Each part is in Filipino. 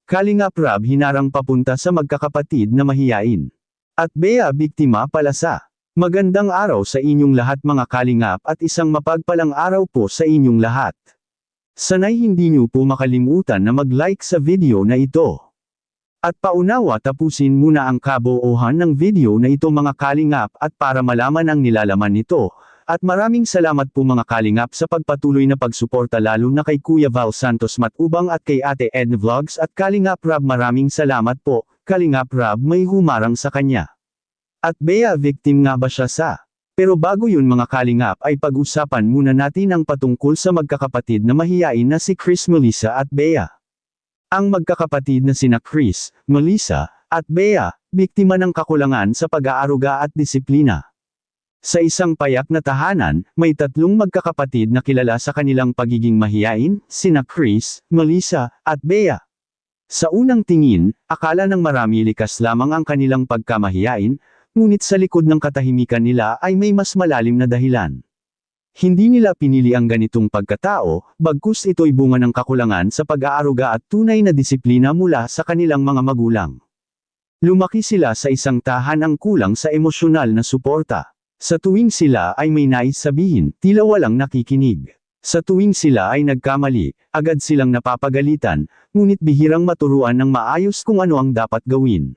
Kalingap Rab hinarang papunta sa magkakapatid na mahiyain. At Bea biktima pala sa. Magandang araw sa inyong lahat mga kalingap at isang mapagpalang araw po sa inyong lahat. Sana'y hindi niyo po makalimutan na mag-like sa video na ito. At paunawa tapusin muna ang kabuuhan ng video na ito mga kalingap at para malaman ang nilalaman nito. At maraming salamat po mga kalingap sa pagpatuloy na pagsuporta lalo na kay Kuya Val Santos Matubang at kay Ate Edna Vlogs at Kalingap Rab maraming salamat po, Kalingap Rab may humarang sa kanya. At Bea victim nga ba siya sa? Pero bago yun mga kalingap ay pag-usapan muna natin ang patungkol sa magkakapatid na mahiyain na si Chris Melissa at Bea. Ang magkakapatid na sina Chris, Melissa, at Bea, biktima ng kakulangan sa pag-aaruga at disiplina. Sa isang payak na tahanan, may tatlong magkakapatid na kilala sa kanilang pagiging mahiyain, sina Chris, Melissa, at Bea. Sa unang tingin, akala ng marami likas lamang ang kanilang pagkamahiyain, ngunit sa likod ng katahimikan nila ay may mas malalim na dahilan. Hindi nila pinili ang ganitong pagkatao, bagkus ito'y bunga ng kakulangan sa pag-aaruga at tunay na disiplina mula sa kanilang mga magulang. Lumaki sila sa isang tahanang kulang sa emosyonal na suporta. Sa tuwing sila ay may nais sabihin, tila walang nakikinig. Sa tuwing sila ay nagkamali, agad silang napapagalitan, ngunit bihirang maturuan ng maayos kung ano ang dapat gawin.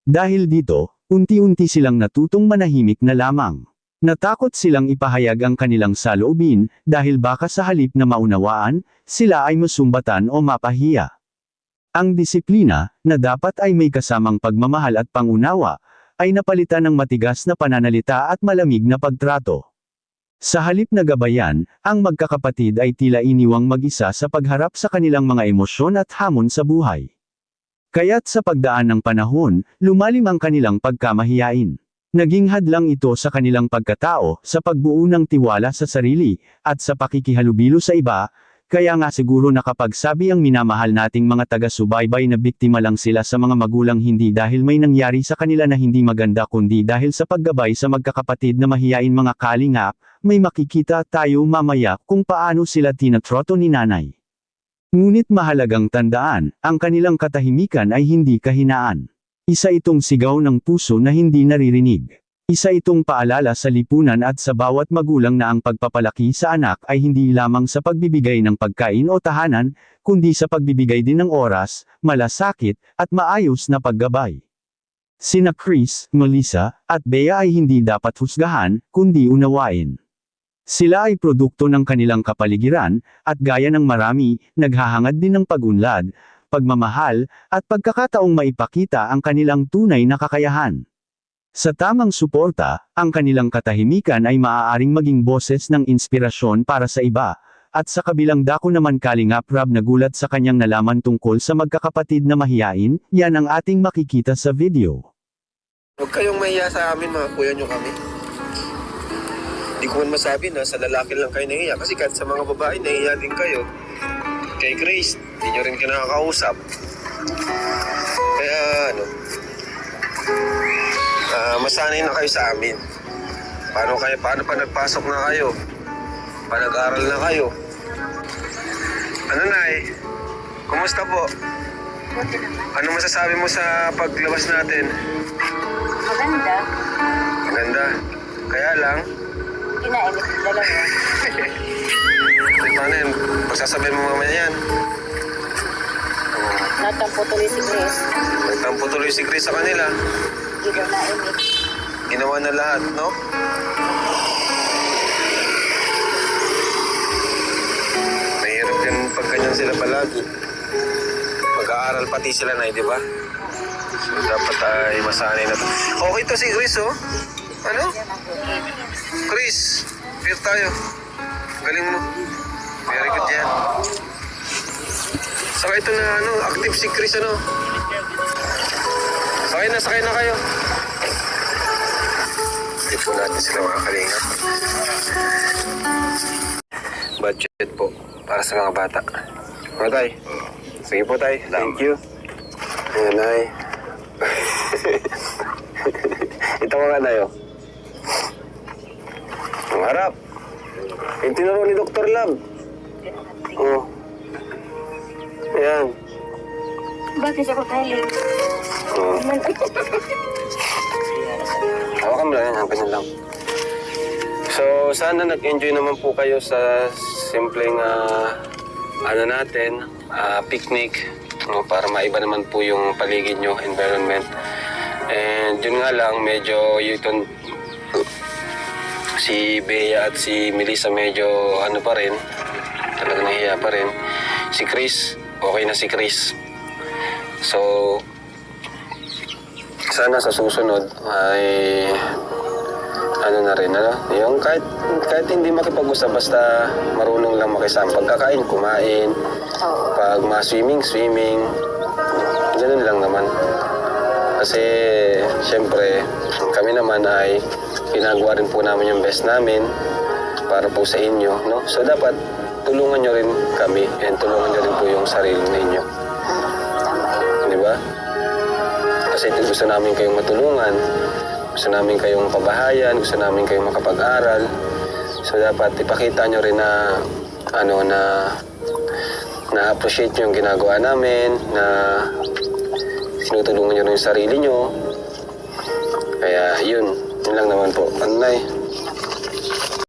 Dahil dito, unti-unti silang natutong manahimik na lamang. Natakot silang ipahayag ang kanilang saloobin, dahil baka sa halip na maunawaan, sila ay masumbatan o mapahiya. Ang disiplina, na dapat ay may kasamang pagmamahal at pangunawa, ay napalitan ng matigas na pananalita at malamig na pagtrato. Sa halip na gabayan, ang magkakapatid ay tila iniwang mag-isa sa pagharap sa kanilang mga emosyon at hamon sa buhay. Kaya't sa pagdaan ng panahon, lumalim ang kanilang pagkamahiyain. Naging hadlang ito sa kanilang pagkatao, sa pagbuo ng tiwala sa sarili, at sa pakikihalubilo sa iba. Kaya nga siguro nakapagsabi ang minamahal nating mga taga-subaybay na biktima lang sila sa mga magulang hindi dahil may nangyari sa kanila na hindi maganda kundi dahil sa paggabay sa magkakapatid na mahiyain mga kalingap, may makikita tayo mamaya kung paano sila tinatroto ni nanay. Ngunit mahalagang tandaan, ang kanilang katahimikan ay hindi kahinaan. Isa itong sigaw ng puso na hindi naririnig. Isa itong paalala sa lipunan at sa bawat magulang na ang pagpapalaki sa anak ay hindi lamang sa pagbibigay ng pagkain o tahanan, kundi sa pagbibigay din ng oras, malasakit, at maayos na paggabay. Sina Chris, Melissa, at Bea ay hindi dapat husgahan, kundi unawain. Sila ay produkto ng kanilang kapaligiran, at gaya ng marami, naghahangad din ng pag-unlad, pagmamahal, at pagkakataong maipakita ang kanilang tunay na kakayahan. Sa tamang suporta, ang kanilang katahimikan ay maaaring maging boses ng inspirasyon para sa iba, at sa kabilang dako naman Kalingap Rab nagulat sa kanyang nalaman tungkol sa magkakapatid na mahiyain, yan ang ating makikita sa video. Huwag kayong mahiya sa amin mga kuya nyo kami. Hindi ko man masabi na sa lalaki lang kayo nahiya, kasi kahit sa mga babae nahiya din kayo. Kay Grace, hindi nyo rin kinakakausap. Kaya masanay na kayo sa amin. Paano pa nagpasok na kayo? Paano nag-aral na kayo? Ano Nay? Kumusta po? Ano masasabi mo sa paglabas natin? Maganda. Maganda. Kaya lang? Kinainit yung dalawa. Paano yan? Pagsasabihin mo mamaya yan? Natampo tuloy si Grace. Nagtampo tuloy si Grace sa kanila. Hindi daw nainit. Ginawa na lahat, no? Mahirap din pag ganyan sila palagi. Mag-aaral pati sila na, di ba? So, dapat ay masanay na to. Okay to si Chris, oh. Ano? Chris, fair tayo. Galing mo. Very good yan. Saka ito na, active si Chris, ano? Sakay na kayo. Hindi po natin sila mga kalingap. Budget po para sa mga bata. Mga tay. Sige po tay. Thank you. Ayan ay. Ito mga tayo. Ang harap. Yung tinuro ni Dr. Lab. Oh. Ayan. Bakit ako galing? Oo. Hawakan mo lang yan, ganyan lang. So, sana nag-enjoy naman po kayo sa simpleng picnic, no, para maiba naman po yung paligid nyo, environment. And yun nga lang, medyo si Bea at si Melissa medyo pa rin, talaga nahiya pa rin. Si Chris, okay na si Chris. So, sana sa susunod ay na rin, yung kahit hindi makipag-usap, basta marunong lang makisama. Pagkakain, kumain, pag ma-swimming, ganun lang naman. Kasi, syempre, kami naman ay ginagawa rin po namin yung best namin para po sa inyo, no? So, dapat tulungan nyo rin kami and tulungan nyo rin po yung sarili ninyo. Di ba? Kasi gusto namin kayong matulungan, gusto namin kayong pabahayan, gusto namin kayong makapag-aral. So, dapat ipakita nyo rin na na-appreciate nyo yung ginagawa namin, na tinutulungan nyo rin yung sarili nyo. Kaya, yun lang naman po. Nay?